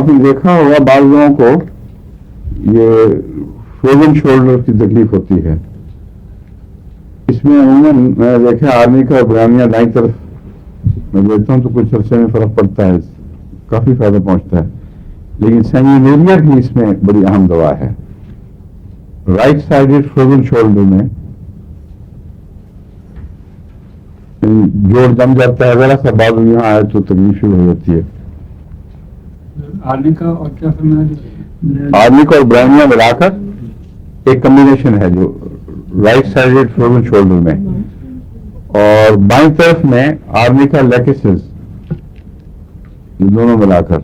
आपने देखा होगा बाल लोगों को ये फ्रोजन शोल्डर की तकलीफ होती है। इसमें अमूमन मैं देखा आर्मी का बयानिया दाई तरफ मैं देखता हूँ तो कुछ अरसे में फर्क पड़ता है, काफी फायदा पहुंचता है। लेकिन सैंगुइनेरिया भी इसमें बड़ी अहम दवा है। राइट साइडेड फ्रोजन शोल्डर में जोड़ जम जाता है, जरा सा बाजू यहाँ आए तो तकलीफ शुरू हो जाती है। आर्मी का और क्या फरमाया? आर्मी का और ब्राह्मणिया मिलाकर एक कम्बिनेशन है जो राइट साइडेड फ्रोजन शोल्डर में, और बाईं तरफ में आर्मी का लेकेसिस, ये दोनों मिलाकर।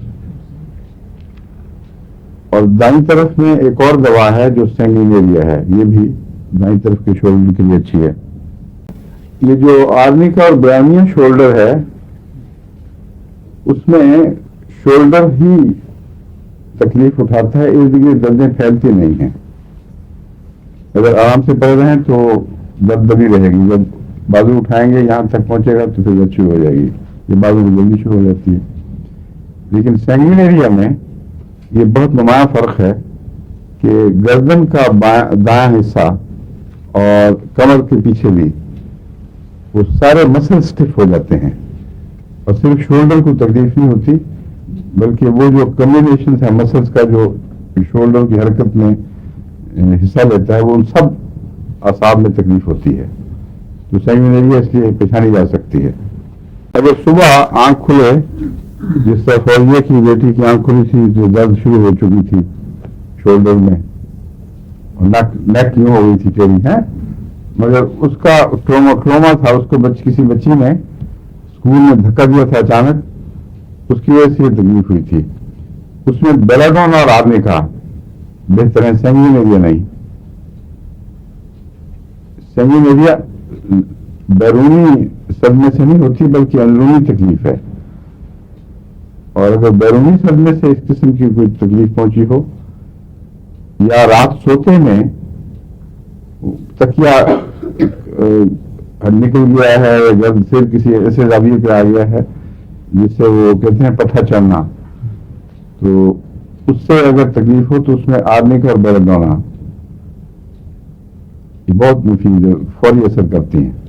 और दाईं तरफ में एक और दवा है जो सैंगुइनेरिया है, ये भी दाईं तरफ के शोल्डर के लिए अच्छी है। ये जो आर्मी का और ब्राह्मणिया शोल्डर है उसमें शोल्डर ही तकलीफ उठाता है, इर्द गिर्द दर्दें फैलती नहीं हैं। अगर आराम से पड़ रहे हैं तो दर्द दबी रहेगी, जब बाजू उठाएंगे यहाँ तक पहुंचेगा तो फिर अच्छी हो जाएगी, ये बाजू में जल्दी शुरू हो जाती है। लेकिन सैंगुइनेरिया में ये बहुत नुमाया फर्क है कि गर्दन का दायां हिस्सा और कमर के पीछे भी वो सारे मसल स्टिफ हो जाते हैं, और सिर्फ शोल्डर को तकलीफ नहीं होती बल्कि वो जो कम्बिनेशन है मसल्स का जो शोल्डर की हरकत में हिस्सा लेता है वो उन सब आसाब में तकलीफ होती है। तो सैंगुइनेरिया इसलिए पहचानी जा सकती है। अगर सुबह आंख खुले, जिस तरह फौजिया की बेटी की आंख खुली थी तो दर्द शुरू हो चुकी थी शोल्डर में, और नेक यूं हो गई थी टेढ़ी है, मगर उसका ट्रोमा था, उसको किसी बच्ची ने स्कूल में धक्का दिया था अचानक, उसकी वजह से तकलीफ हुई थी। उसमें बेलाडोना और आर्मी का बेहतर है, सैंगुइनेरिया नहीं। सैंगुइनेरिया बैरूनी सदमे से नहीं होती बल्कि अंदरूनी तकलीफ है, और अगर बैरूनी सदमे से इस किस्म की कोई तकलीफ पहुंची हो या रात सोते में तकिया निकल गया है या फिर किसी ऐसे जाविये पे आ गया है जिससे वो कहते हैं पट्टा चढ़ना, तो उससे अगर तकलीफ हो तो उसमें आर्मी का और बेलाडोना ये बहुत मुफीद फौरी असर करती हैं।